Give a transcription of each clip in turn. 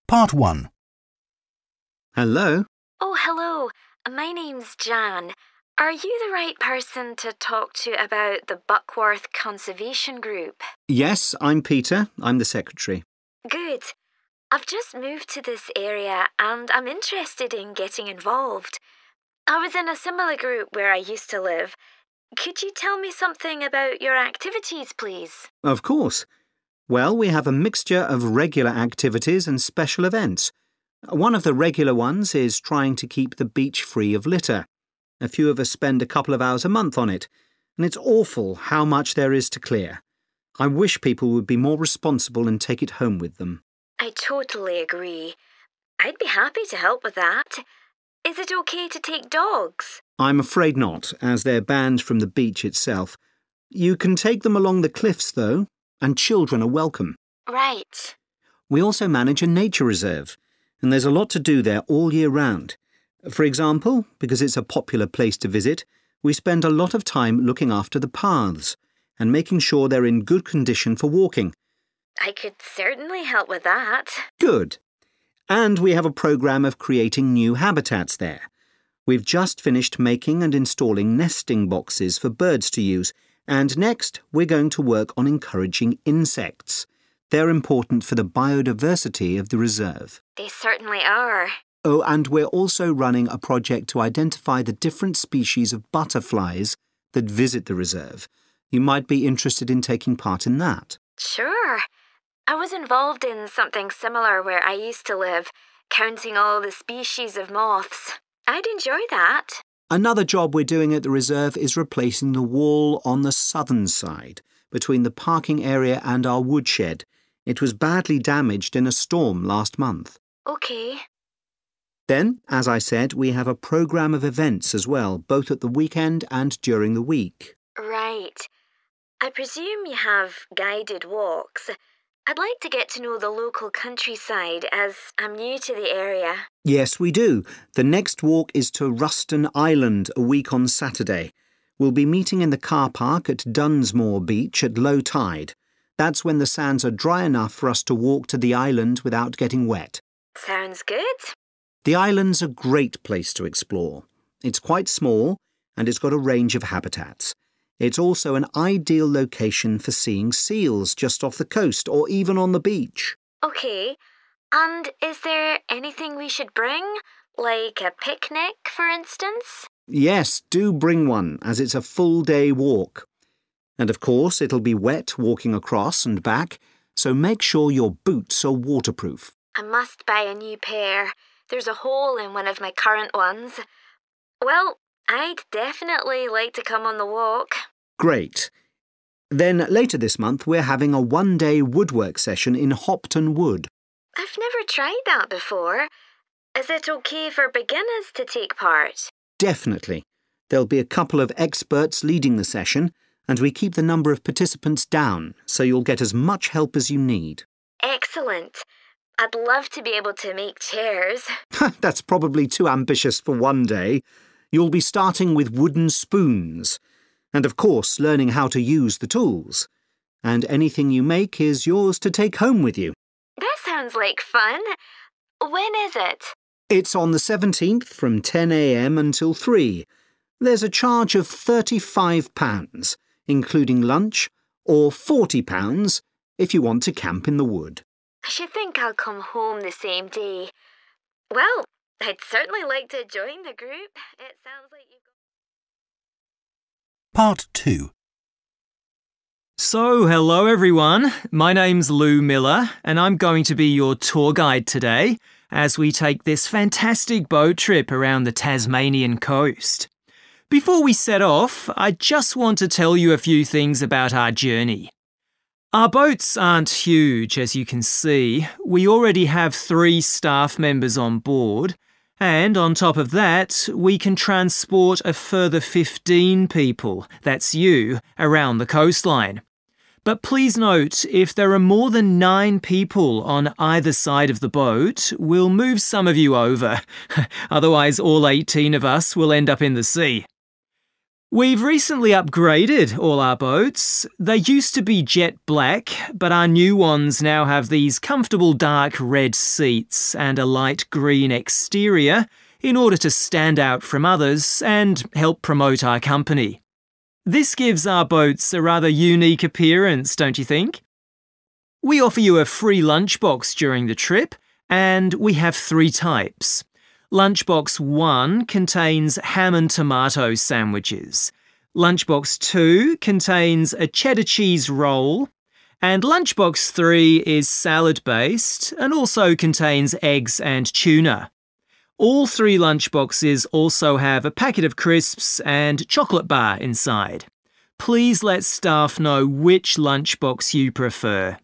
Part 1. Hello. Oh, hello. My name's Jan. Are you the right person to talk to about the Buckworth Conservation Group? Yes, I'm Peter. I'm the secretary. Good. I've just moved to this area and I'm interested in getting involved. I was in a similar group where I used to live. Could you tell me something about your activities, please? Of course. Well, we have a mixture of regular activities and special events. One of the regular ones is trying to keep the beach free of litter. A few of us spend a couple of hours a month on it, and it's awful how much there is to clear. I wish people would be more responsible and take it home with them. I totally agree. I'd be happy to help with that. Is it okay to take dogs? I'm afraid not, as they're banned from the beach itself. You can take them along the cliffs, though, and children are welcome. Right. We also manage a nature reserve, and there's a lot to do there all year round. For example, because it's a popular place to visit, we spend a lot of time looking after the paths and making sure they're in good condition for walking. I could certainly help with that. Good. And we have a programme of creating new habitats there. We've just finished making and installing nesting boxes for birds to use, and next we're going to work on encouraging insects. They're important for the biodiversity of the reserve. They certainly are. Oh, and we're also running a project to identify the different species of butterflies that visit the reserve. You might be interested in taking part in that. Sure. I was involved in something similar where I used to live, counting all the species of moths. I'd enjoy that. Another job we're doing at the reserve is replacing the wall on the southern side, between the parking area and our woodshed. It was badly damaged in a storm last month. Okay. Then, as I said, we have a programme of events as well, both at the weekend and during the week. Right. I presume you have guided walks. I'd like to get to know the local countryside as I'm new to the area. Yes, we do. The next walk is to Ruston Island a week on Saturday. We'll be meeting in the car park at Dunsmore Beach at low tide. That's when the sands are dry enough for us to walk to the island without getting wet. Sounds good. The island's a great place to explore. It's quite small and it's got a range of habitats. It's also an ideal location for seeing seals just off the coast or even on the beach. Okay. And is there anything we should bring? Like a picnic, for instance? Yes, do bring one, as it's a full-day walk. And of course, it'll be wet walking across and back, so make sure your boots are waterproof. I must buy a new pair. There's a hole in one of my current ones. Well, I'd definitely like to come on the walk. Great. Then later this month, we're having a one-day woodwork session in Hopton Wood. I've never tried that before. Is it okay for beginners to take part? Definitely. There'll be a couple of experts leading the session, and we keep the number of participants down, so you'll get as much help as you need. Excellent. I'd love to be able to make chairs. That's probably too ambitious for one day. You'll be starting with wooden spoons. And of course, learning how to use the tools. And anything you make is yours to take home with you. That sounds like fun. When is it? It's on the 17th from 10 a.m. until 3. There's a charge of £35, including lunch, or £40 if you want to camp in the wood. I should think I'll come home the same day. Well, I'd certainly like to join the group. It sounds like you've got... Part 2. So, hello everyone. My name's Lou Miller and I'm going to be your tour guide today as we take this fantastic boat trip around the Tasmanian coast. Before we set off, I just want to tell you a few things about our journey. Our boats aren't huge, as you can see. We already have 3 staff members on board, and on top of that, we can transport a further 15 people, that's you, around the coastline. But please note, if there are more than 9 people on either side of the boat, we'll move some of you over. Otherwise, all 18 of us will end up in the sea. We've recently upgraded all our boats. They used to be jet black, but our new ones now have these comfortable dark red seats and a light green exterior in order to stand out from others and help promote our company. This gives our boats a rather unique appearance, don't you think? We offer you a free lunchbox during the trip, and we have 3 types. Lunchbox 1 contains ham and tomato sandwiches. Lunchbox 2 contains a cheddar cheese roll. And Lunchbox 3 is salad-based and also contains eggs and tuna. All 3 lunchboxes also have a packet of crisps and chocolate bar inside. Please let staff know which lunchbox you prefer.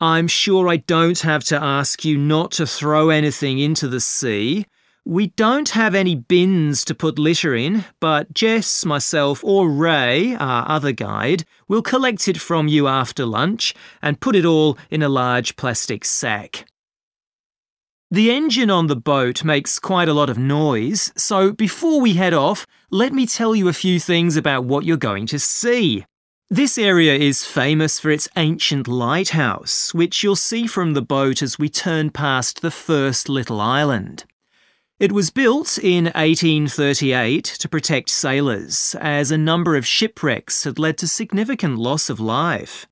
I'm sure I don't have to ask you not to throw anything into the sea. We don't have any bins to put litter in, but Jess, myself or Ray, our other guide, will collect it from you after lunch and put it all in a large plastic sack. The engine on the boat makes quite a lot of noise, so before we head off, let me tell you a few things about what you're going to see. This area is famous for its ancient lighthouse, which you'll see from the boat as we turn past the first little island. It was built in 1838 to protect sailors, as a number of shipwrecks had led to significant loss of life.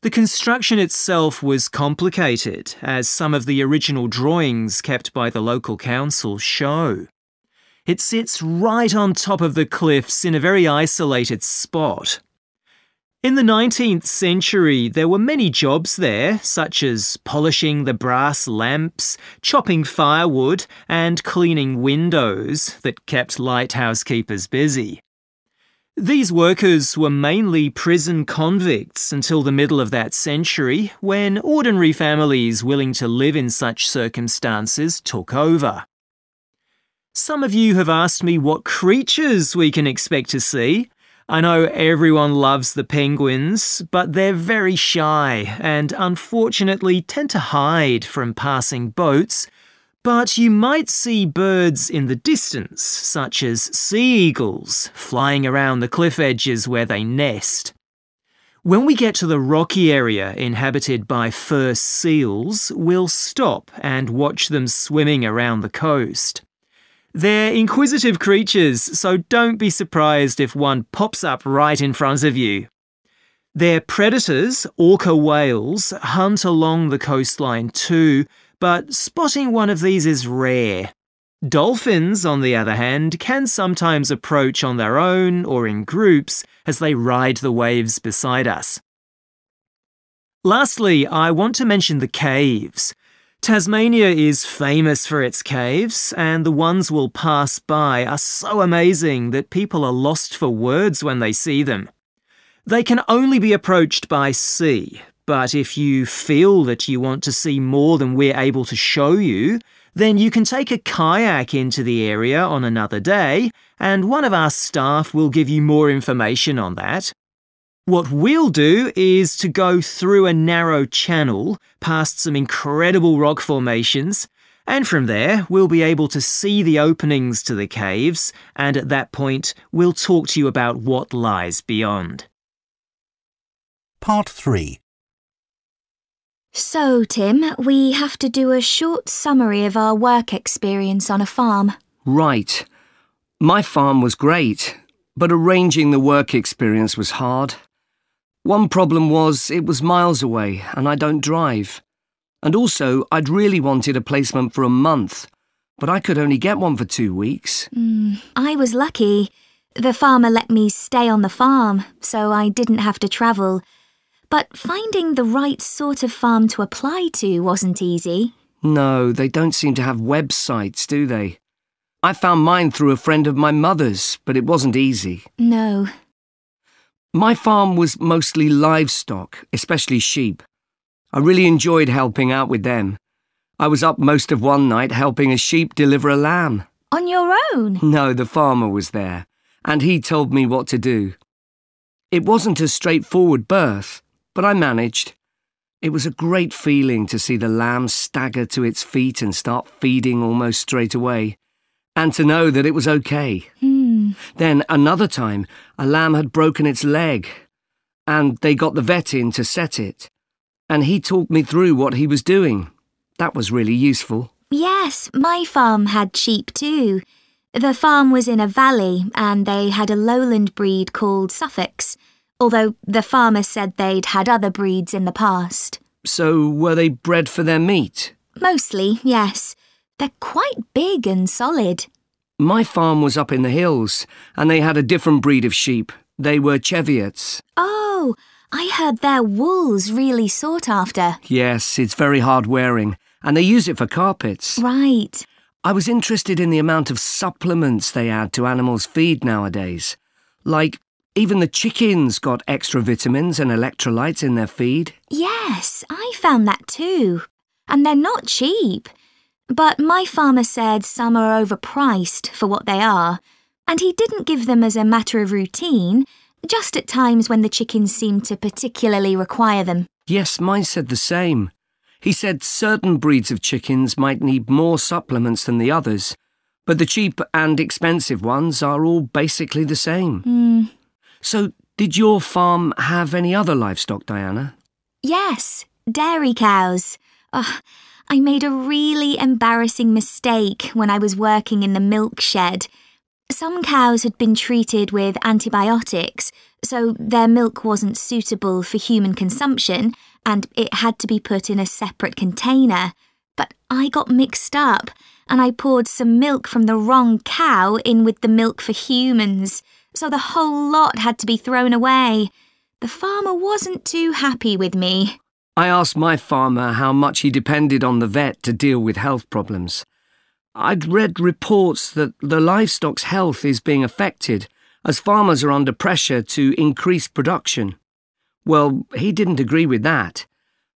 The construction itself was complicated, as some of the original drawings kept by the local council show. It sits right on top of the cliffs in a very isolated spot. In the 19th century, there were many jobs there, such as polishing the brass lamps, chopping firewood, and cleaning windows that kept lighthouse keepers busy. These workers were mainly prison convicts until the middle of that century, when ordinary families willing to live in such circumstances took over. Some of you have asked me what creatures we can expect to see. I know everyone loves the penguins, but they're very shy and unfortunately tend to hide from passing boats. But you might see birds in the distance, such as sea eagles, flying around the cliff edges where they nest. When we get to the rocky area inhabited by fur seals, we'll stop and watch them swimming around the coast. They're inquisitive creatures, so don't be surprised if one pops up right in front of you. Their predators, orca whales, hunt along the coastline too, but spotting one of these is rare. Dolphins, on the other hand, can sometimes approach on their own or in groups as they ride the waves beside us. Lastly, I want to mention the caves. Tasmania is famous for its caves, and the ones we'll pass by are so amazing that people are lost for words when they see them. They can only be approached by sea, but if you feel that you want to see more than we're able to show you, then you can take a kayak into the area on another day, and one of our staff will give you more information on that. What we'll do is to go through a narrow channel past some incredible rock formations, and from there we'll be able to see the openings to the caves, and at that point we'll talk to you about what lies beyond. Part 3. So, Tim, we have to do a short summary of our work experience on a farm. Right. My farm was great, but arranging the work experience was hard. One problem was it was miles away and I don't drive. And also, I'd really wanted a placement for a month, but I could only get one for 2 weeks. I was lucky. The farmer let me stay on the farm, so I didn't have to travel. But finding the right sort of farm to apply to wasn't easy. No, they don't seem to have websites, do they? I found mine through a friend of my mother's, but it wasn't easy. No. My farm was mostly livestock, especially sheep. I really enjoyed helping out with them. I was up most of one night helping a sheep deliver a lamb. On your own? No, the farmer was there, and he told me what to do. It wasn't a straightforward birth, but I managed. It was a great feeling to see the lamb stagger to its feet and start feeding almost straight away, and to know that it was okay. Then another time, a lamb had broken its leg, and they got the vet in to set it. And he talked me through what he was doing. That was really useful. Yes, my farm had sheep too. The farm was in a valley and they had a lowland breed called Suffolks, although the farmer said they'd had other breeds in the past. So were they bred for their meat? Mostly, yes. They're quite big and solid. My farm was up in the hills, and they had a different breed of sheep. They were Cheviots. Oh, I heard their wool's really sought after. Yes, it's very hard wearing, and they use it for carpets. Right. I was interested in the amount of supplements they add to animals' feed nowadays. Like, even the chickens got extra vitamins and electrolytes in their feed. Yes, I found that too. And they're not cheap. But my farmer said some are overpriced for what they are, and he didn't give them as a matter of routine, just at times when the chickens seemed to particularly require them. Yes, mine said the same. He said certain breeds of chickens might need more supplements than the others, but the cheap and expensive ones are all basically the same. So, did your farm have any other livestock, Diana? Yes, dairy cows. Oh, I made a really embarrassing mistake when I was working in the milk shed. Some cows had been treated with antibiotics, so their milk wasn't suitable for human consumption, and it had to be put in a separate container. But I got mixed up, and I poured some milk from the wrong cow in with the milk for humans, so the whole lot had to be thrown away. The farmer wasn't too happy with me. I asked my farmer how much he depended on the vet to deal with health problems. I'd read reports that the livestock's health is being affected as farmers are under pressure to increase production. Well, he didn't agree with that,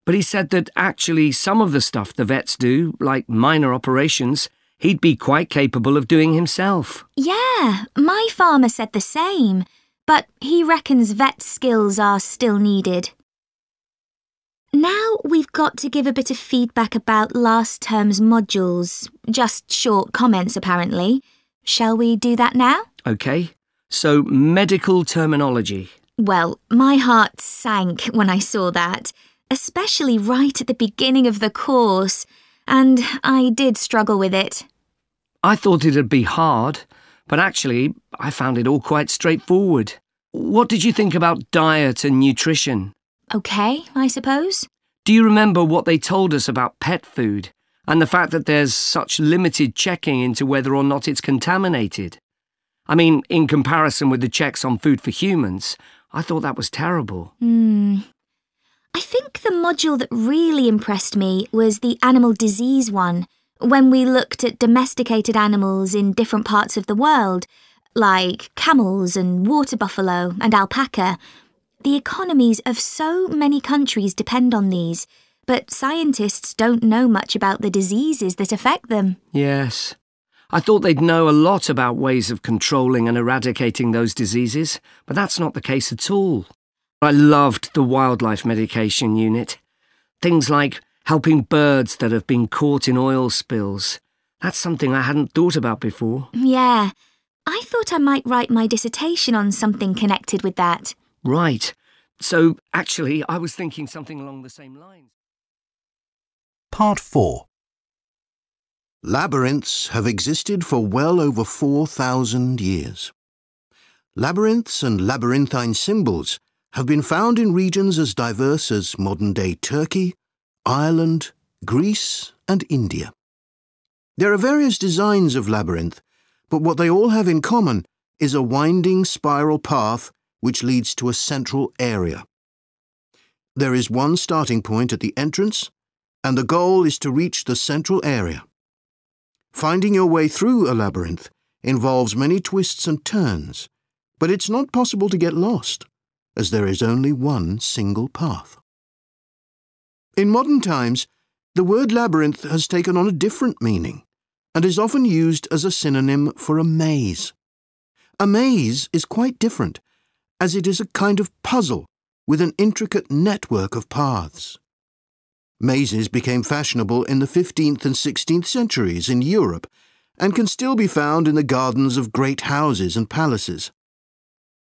but he said that actually some of the stuff the vets do, like minor operations, he'd be quite capable of doing himself. Yeah, my farmer said the same, but he reckons vet skills are still needed. Now we've got to give a bit of feedback about last term's modules. Just short comments, apparently. Shall we do that now? OK. So, medical terminology. Well, my heart sank when I saw that, especially right at the beginning of the course, and I did struggle with it. I thought it'd be hard, but actually, I found it all quite straightforward. What did you think about diet and nutrition? OK, I suppose. Do you remember what they told us about pet food and the fact that there's such limited checking into whether or not it's contaminated? I mean, in comparison with the checks on food for humans, I thought that was terrible. I think the module that really impressed me was the animal disease one, when we looked at domesticated animals in different parts of the world, like camels and water buffalo and alpaca. The economies of so many countries depend on these, but scientists don't know much about the diseases that affect them. Yes. I thought they'd know a lot about ways of controlling and eradicating those diseases, but that's not the case at all. I loved the wildlife medication unit. Things like helping birds that have been caught in oil spills. That's something I hadn't thought about before. Yeah, I thought I might write my dissertation on something connected with that. Right. So, actually, I was thinking something along the same lines. Part 4. Labyrinths have existed for well over 4,000 years. Labyrinths and labyrinthine symbols have been found in regions as diverse as modern-day Turkey, Ireland, Greece, and India. There are various designs of labyrinth, but what they all have in common is a winding spiral path which leads to a central area. There is one starting point at the entrance, and the goal is to reach the central area. Finding your way through a labyrinth involves many twists and turns, but it's not possible to get lost, as there is only one single path. In modern times, the word labyrinth has taken on a different meaning, and is often used as a synonym for a maze. A maze is quite different, as it is a kind of puzzle with an intricate network of paths. Mazes became fashionable in the 15th and 16th centuries in Europe, and can still be found in the gardens of great houses and palaces.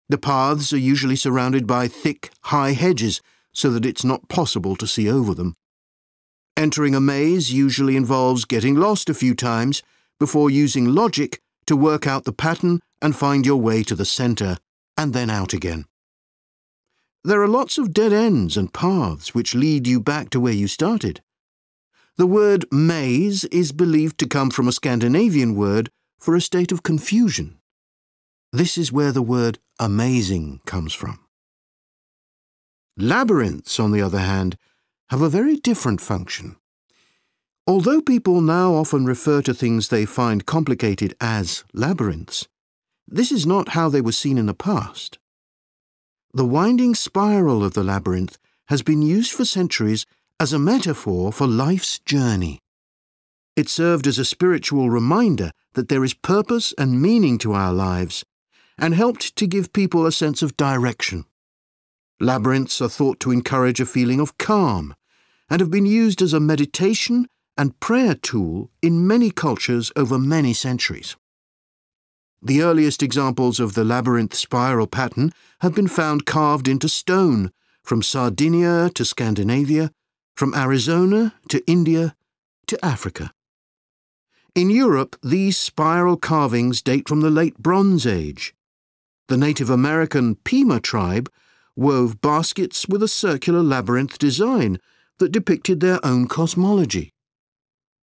The paths are usually surrounded by thick, high hedges so that it's not possible to see over them. Entering a maze usually involves getting lost a few times before using logic to work out the pattern and find your way to the centre, and then out again. There are lots of dead ends and paths which lead you back to where you started. The word maze is believed to come from a Scandinavian word for a state of confusion. This is where the word amazing comes from. Labyrinths, on the other hand, have a very different function. Although people now often refer to things they find complicated as labyrinths, this is not how they were seen in the past. The winding spiral of the labyrinth has been used for centuries as a metaphor for life's journey. It served as a spiritual reminder that there is purpose and meaning to our lives, and helped to give people a sense of direction. Labyrinths are thought to encourage a feeling of calm, and have been used as a meditation and prayer tool in many cultures over many centuries. The earliest examples of the labyrinth spiral pattern have been found carved into stone, from Sardinia to Scandinavia, from Arizona to India to Africa. In Europe, these spiral carvings date from the late Bronze Age. The Native American Pima tribe wove baskets with a circular labyrinth design that depicted their own cosmology.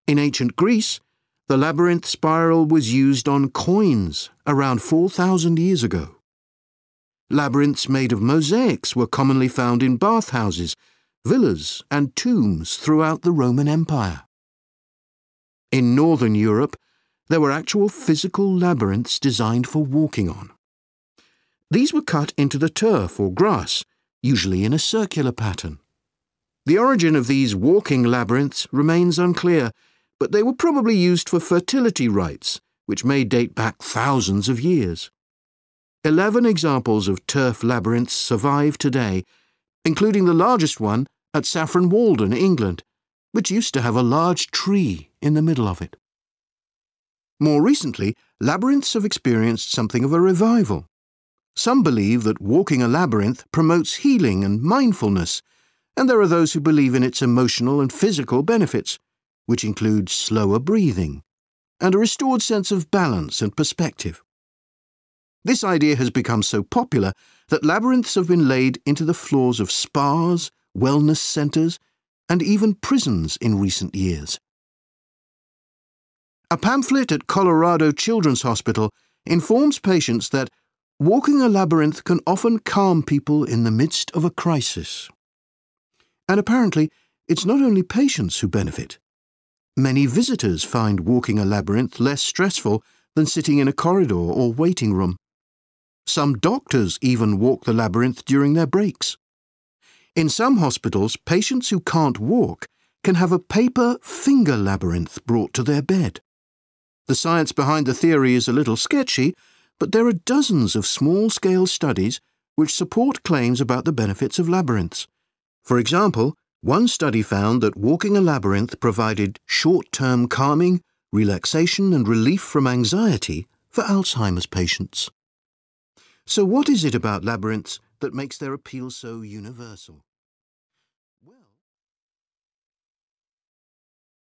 In ancient Greece, the labyrinth spiral was used on coins around 4,000 years ago. Labyrinths made of mosaics were commonly found in bathhouses, villas, and tombs throughout the Roman Empire. In northern Europe, there were actual physical labyrinths designed for walking on. These were cut into the turf or grass, usually in a circular pattern. The origin of these walking labyrinths remains unclear, but they were probably used for fertility rites, which may date back thousands of years. 11 examples of turf labyrinths survive today, including the largest one at Saffron Walden, England, which used to have a large tree in the middle of it. More recently, labyrinths have experienced something of a revival. Some believe that walking a labyrinth promotes healing and mindfulness, and there are those who believe in its emotional and physical benefits, which include slower breathing and a restored sense of balance and perspective. This idea has become so popular that labyrinths have been laid into the floors of spas, wellness centres, and even prisons in recent years. A pamphlet at Colorado Children's Hospital informs patients that walking a labyrinth can often calm people in the midst of a crisis. And apparently, it's not only patients who benefit. Many visitors find walking a labyrinth less stressful than sitting in a corridor or waiting room. Some doctors even walk the labyrinth during their breaks. In some hospitals, patients who can't walk can have a paper finger labyrinth brought to their bed. The science behind the theory is a little sketchy, but there are dozens of small-scale studies which support claims about the benefits of labyrinths. For example, one study found that walking a labyrinth provided short-term calming, relaxation and relief from anxiety for Alzheimer's patients. So what is it about labyrinths that makes their appeal so universal?